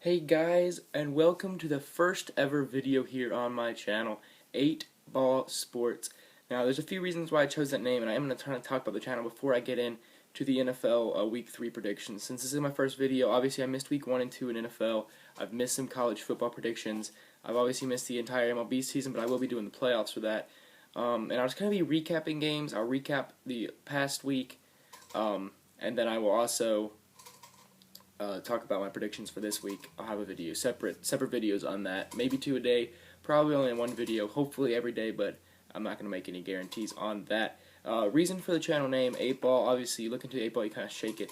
Hey guys, and welcome to the first ever video here on my channel, 8 Ball Sports. Now, there's a few reasons why I chose that name, and I am going to try to talk about the channel before I get into the NFL Week 3 predictions. Since this is my first video, obviously I missed Week 1 and 2 in NFL. I've missed some college football predictions. I've obviously missed the entire MLB season, but I will be doing the playoffs for that. And I'll just kind of be recapping games. I'll recap the past week, and then I will also talk about my predictions for this week. I'll have a video, separate videos on that. Maybe 2 a day, probably only in one video, hopefully every day, but I'm not going to make any guarantees on that. Reason for the channel name, 8 Ball, obviously you look into 8 Ball, you kind of shake it,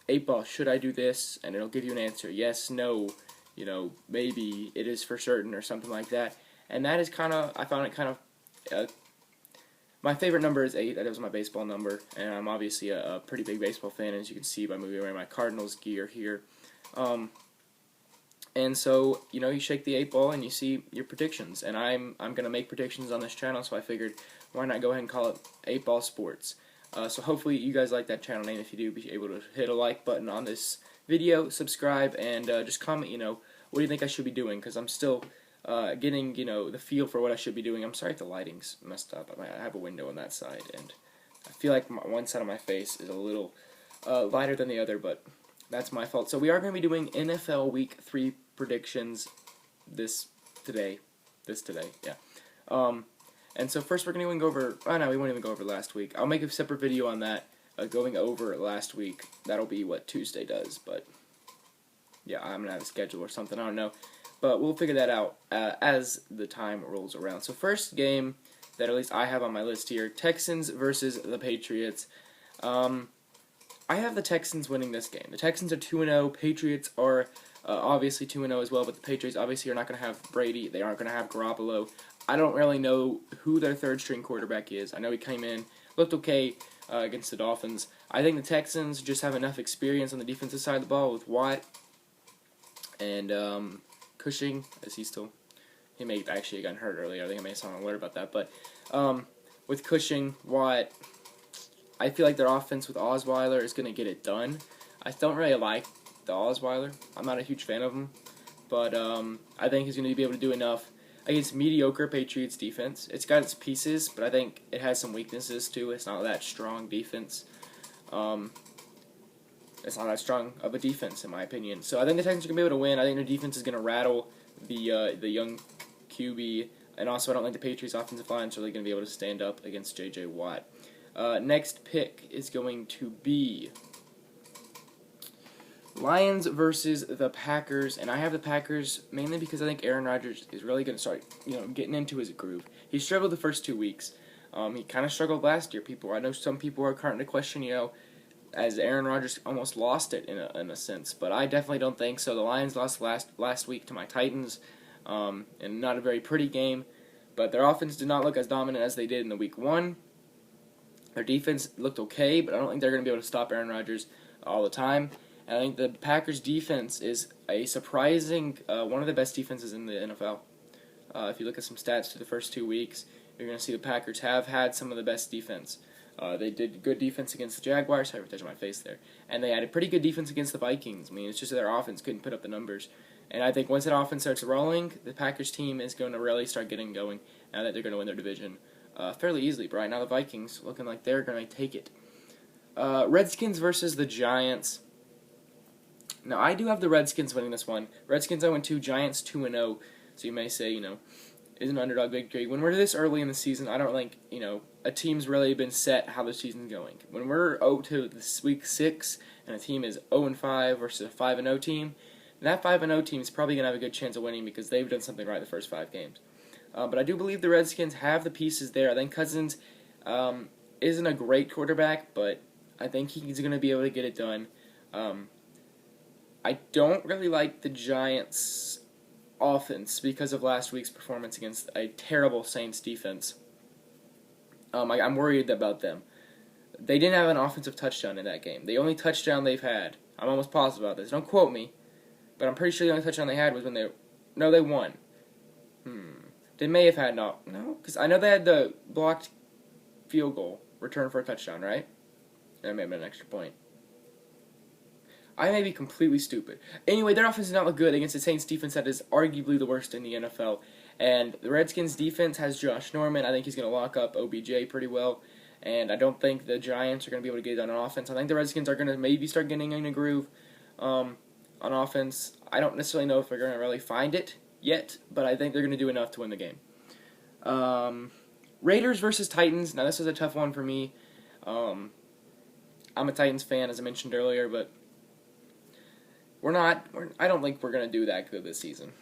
8 Ball, should I do this? And it'll give you an answer, yes, no, maybe, it is for certain, or something like that. And that is kind of, I found it kind of, my favorite number is 8. That was my baseball number, and I'm obviously a pretty big baseball fan, as you can see by me wearing my Cardinals gear here. And so, you shake the 8 ball and you see your predictions. And I'm gonna make predictions on this channel, so I figured why not go ahead and call it 8 Ball Sports. So hopefully you guys like that channel name. If you do, be able to hit a like button on this video, subscribe, and just comment. What do you think I should be doing? Because I'm still getting, the feel for what I should be doing. I'm sorry if the lighting's messed up. I have a window on that side, and I feel like one side of my face is a little lighter than the other, but that's my fault. So we are going to be doing NFL Week 3 predictions today, yeah. And so first we're going to go over, no, we won't even go over last week. I'll make a separate video on that, going over last week. That'll be what Tuesday does, but yeah, I'm going to have a schedule or something, I don't know. But we'll figure that out as the time rolls around. So first game that at least I have on my list here, Texans versus the Patriots. I have the Texans winning this game. The Texans are 2-0. Patriots are obviously 2-0 as well, but the Patriots obviously are not going to have Brady. They aren't going to have Garoppolo. I don't really know who their third-string quarterback is. I know he came in, looked okay against the Dolphins. I think the Texans just have enough experience on the defensive side of the ball with Watt and Cushing, he may have actually gotten hurt earlier. I think I may have saw an alert about that. But with Cushing, Watt, I feel like their offense with Osweiler is going to get it done. I don't really like the Osweiler. I'm not a huge fan of him. But I think he's going to be able to do enough against mediocre Patriots defense. It's got its pieces, but I think it has some weaknesses too. It's not that strong defense. It's not that strong of a defense, in my opinion. So I think the Texans are going to be able to win. I think their defense is going to rattle the young QB. And also, I don't think the Patriots' offensive line is really going to be able to stand up against J.J. Watt. Next pick is going to be Lions versus the Packers. And I have the Packers mainly because I think Aaron Rodgers is really going to start getting into his groove. He struggled the first 2 weeks. He kind of struggled last year. I know some people are starting to question, as Aaron Rodgers almost lost it in a sense, but I definitely don't think so. The Lions lost last week to my Titans, and not a very pretty game, but their offense did not look as dominant as they did in the Week 1. Their defense looked okay, but I don't think they're going to be able to stop Aaron Rodgers all the time. And I think the Packers' defense is a surprising, one of the best defenses in the NFL. If you look at some stats for the first 2 weeks, you're going to see the Packers have had some of the best defense. They did good defense against the Jaguars. Sorry for touching my face there. And they had a pretty good defense against the Vikings. I mean, it's just that their offense couldn't put up the numbers. And I think once that offense starts rolling, the Packers team is going to really start getting going. Now that they're going to win their division fairly easily. But right now the Vikings looking like they're going to take it. Redskins versus the Giants. Now, I do have the Redskins winning this one. Redskins 0-2, Giants 2-0. So you may say, is an underdog victory. When we're this early in the season, I don't think, a team's really been set how the season's going. When we're 0-2 this week 6, and a team is 0-5 versus a 5-0 team, that 5-0 team is probably going to have a good chance of winning because they've done something right the first 5 games. But I do believe the Redskins have the pieces there. I think Cousins isn't a great quarterback, but I think he's going to be able to get it done. I don't really like the Giants' offense because of last week's performance against a terrible Saints defense. I'm worried about them. They didn't have an offensive touchdown in that game. The only touchdown they've had, I'm almost positive about this. Don't quote me, but I'm pretty sure the only touchdown they had was when they won. They may have had no, because I know they had the blocked field goal return for a touchdown, right? That may have been an extra point. I may be completely stupid. Anyway, their offense does not look good against the Saints defense that is arguably the worst in the NFL. And the Redskins defense has Josh Norman. I think he's going to lock up OBJ pretty well. And I don't think the Giants are going to be able to get it done on offense. I think the Redskins are going to maybe start getting in a groove on offense. I don't necessarily know if they're going to really find it yet, but I think they're going to do enough to win the game. Raiders versus Titans. Now, this is a tough one for me. I'm a Titans fan, as I mentioned earlier, but I don't think we're going to do that good this season.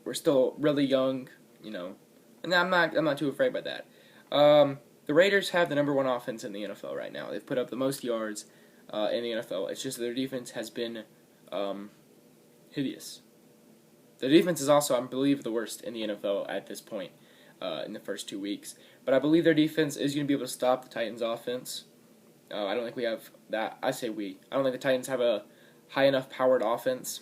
We're still really young, and I'm not too afraid by that. The Raiders have the number one offense in the NFL right now. They've put up the most yards in the NFL. It's just that their defense has been hideous. The defense is also, I believe, the worst in the NFL at this point in the first 2 weeks. But I believe their defense is going to be able to stop the Titans' offense. I don't think we have that. I say we. I don't think the Titans have a high enough powered offense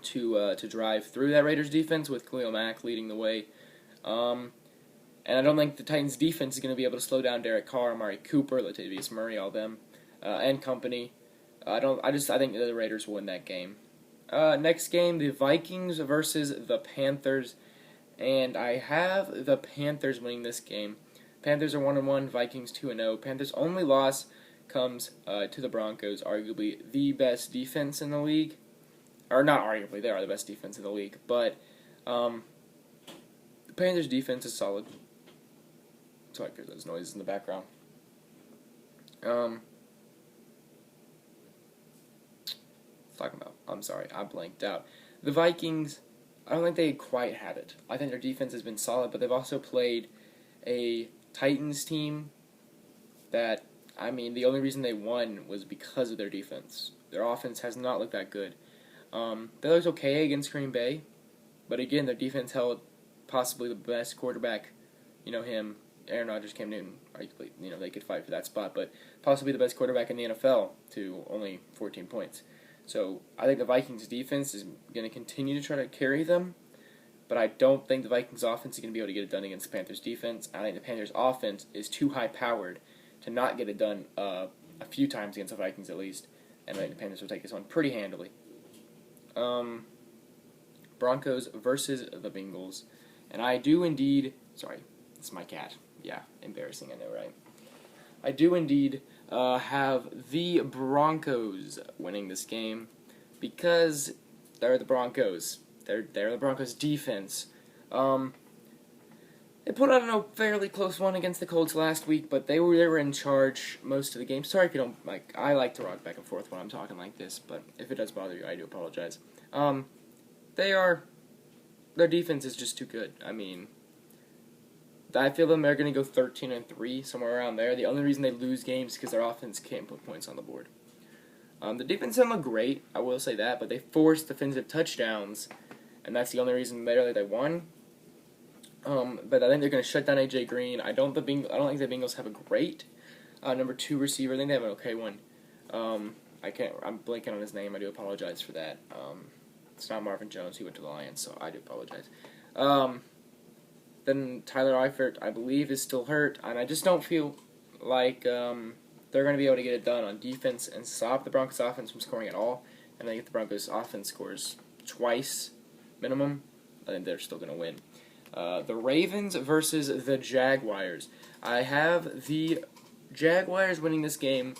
to drive through that Raiders defense with Khalil Mack leading the way. And I don't think the Titans defense is going to be able to slow down Derek Carr, Amari Cooper, Latavius Murray, all them, and company. I think the Raiders will win that game. Next game, the Vikings versus the Panthers, and I have the Panthers winning this game. Panthers are 1-1, Vikings 2-0. Panthers' only loss comes to the Broncos, arguably the best defense in the league. Or not arguably, they are the best defense in the league. But the Panthers' defense is solid. Sorry, there's those noises in the background. Talking about, I'm sorry, I blanked out. The Vikings, I don't think they quite have it. I think their defense has been solid, but they've also played a Titans team that, the only reason they won was because of their defense. Their offense has not looked that good. They looked okay against Green Bay, but again, their defense held possibly the best quarterback, him, Aaron Rodgers, Cam Newton, arguably, they could fight for that spot, but possibly the best quarterback in the NFL to only 14 points. So I think the Vikings defense is going to continue to try to carry them, but I don't think the Vikings offense is going to be able to get it done against the Panthers defense. I think the Panthers offense is too high powered to not get it done a few times against the Vikings at least, and I think the Panthers will take this one pretty handily. Broncos versus the Bengals, and I do indeed, sorry, it's my cat. Yeah, embarrassing, I know, right? I do indeed have the Broncos winning this game because they're the Broncos. They're the Broncos defense. They put on a fairly close one against the Colts last week, but they were in charge most of the game. Sorry if you don't like. I like to rock back and forth when I'm talking like this, but if it does bother you, I do apologize. Their defense is just too good. I feel them they're going to go 13-3, somewhere around there. The only reason they lose games is because their offense can't put points on the board. The defense didn't look great, I will say that, but they forced defensive touchdowns, and that's the only reason they won. But I think they're going to shut down AJ Green. I don't think the Bengals have a great number 2 receiver. I think they have an okay one. I'm blanking on his name. I do apologize for that. It's not Marvin Jones. He went to the Lions, so I do apologize. Then Tyler Eifert, I believe, is still hurt, and I just don't feel like they're going to be able to get it done on defense and stop the Broncos offense from scoring at all. And I think if the Broncos offense scores twice minimum, I think they're still going to win. The Ravens versus the Jaguars. I have the Jaguars winning this game.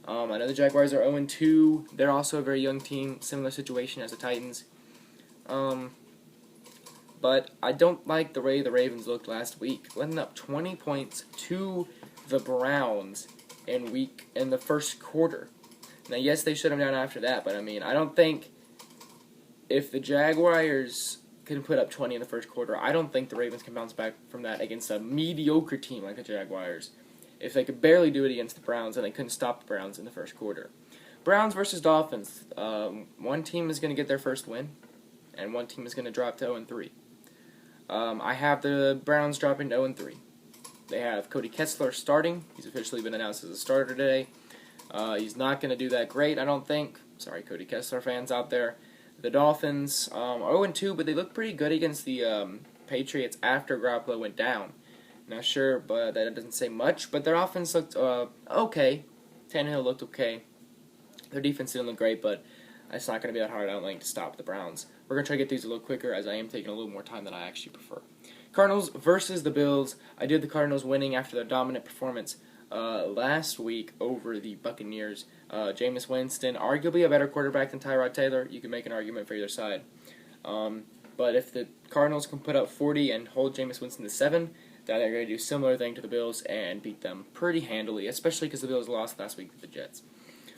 I know the Jaguars are 0-2. They're also a very young team, similar situation as the Titans. But I don't like the way the Ravens looked last week, letting up 20 points to the Browns in the first quarter. Now, yes, they shut them down after that, but I don't think if the Jaguars can put up 20 in the first quarter, I don't think the Ravens can bounce back from that against a mediocre team like the Jaguars. If they could barely do it against the Browns, and they couldn't stop the Browns in the first quarter. Browns versus Dolphins. One team is going to get their first win, and one team is going to drop to 0-3. I have the Browns dropping to 0-3. They have Cody Kessler starting. He's officially been announced as a starter today. He's not going to do that great, I don't think. Sorry, Cody Kessler fans out there. The Dolphins are 0-2, but they look pretty good against the Patriots after Garoppolo went down. Not sure, but that doesn't say much. But their offense looked okay. Tannehill looked okay. Their defense didn't look great, but it's not going to be that hard, I don't think, to stop the Browns. We're going to try to get these a little quicker, as I am taking a little more time than I actually prefer. Cardinals versus the Bills. I did the Cardinals winning after their dominant performance last week over the Buccaneers. Jameis Winston, arguably a better quarterback than Tyrod Taylor. You can make an argument for either side. But if the Cardinals can put up 40 and hold Jameis Winston to 7, then they're going to do a similar thing to the Bills and beat them pretty handily, especially because the Bills lost last week to the Jets.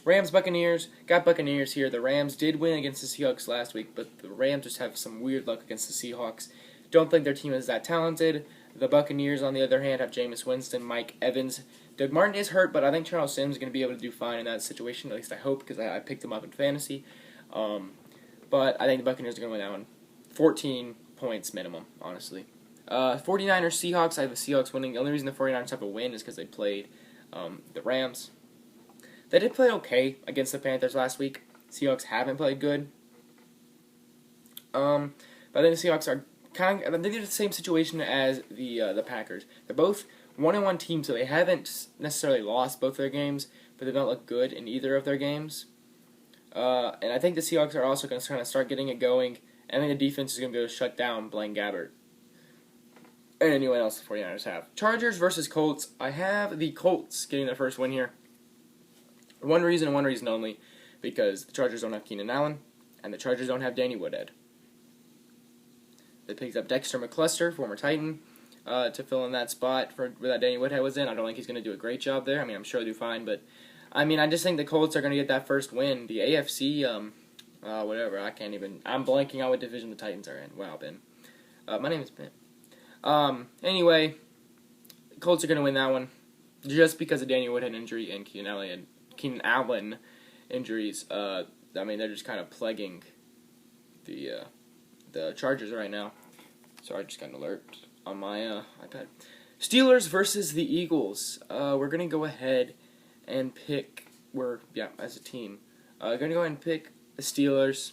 Rams, Buccaneers. Got Buccaneers here. The Rams did win against the Seahawks last week, but the Rams just have some weird luck against the Seahawks. Don't think their team is that talented. The Buccaneers, on the other hand, have Jameis Winston, Mike Evans. Doug Martin is hurt, but I think Charles Sims is going to be able to do fine in that situation. At least I hope, because I picked him up in fantasy. But I think the Buccaneers are going to win that one. 14 points minimum, honestly. 49ers, Seahawks. I have the Seahawks winning. The only reason the 49ers have a win is because they played the Rams. They did play okay against the Panthers last week. Seahawks haven't played good. But I think the Seahawks are I think they're the same situation as the Packers. They're both 1-1 teams, so they haven't necessarily lost both their games, but they don't look good in either of their games. And I think the Seahawks are also going to kind of start getting it going. And I think the defense is going to be able to shut down Blaine Gabbert and anyone else the 49ers have. Chargers versus Colts. I have the Colts getting their first win here. One reason and one reason only, because the Chargers don't have Keenan Allen, and the Chargers don't have Danny Woodhead. They picked up Dexter McCluster, former Titan, to fill in that spot where that Danny Woodhead was in. I don't think he's going to do a great job there. I mean, I'm sure he'll do fine, but I just think the Colts are going to get that first win. The AFC, whatever, I'm blanking out what division the Titans are in. Wow, Ben. My name is Ben. Anyway, the Colts are going to win that one just because of Danny Woodhead injury and Keenan Allen injuries. They're just kind of plaguing the Chargers right now. Sorry, I just got an alert on my iPad. Steelers versus the Eagles. We're going to go ahead and pick, as a team, going to go ahead and pick the Steelers.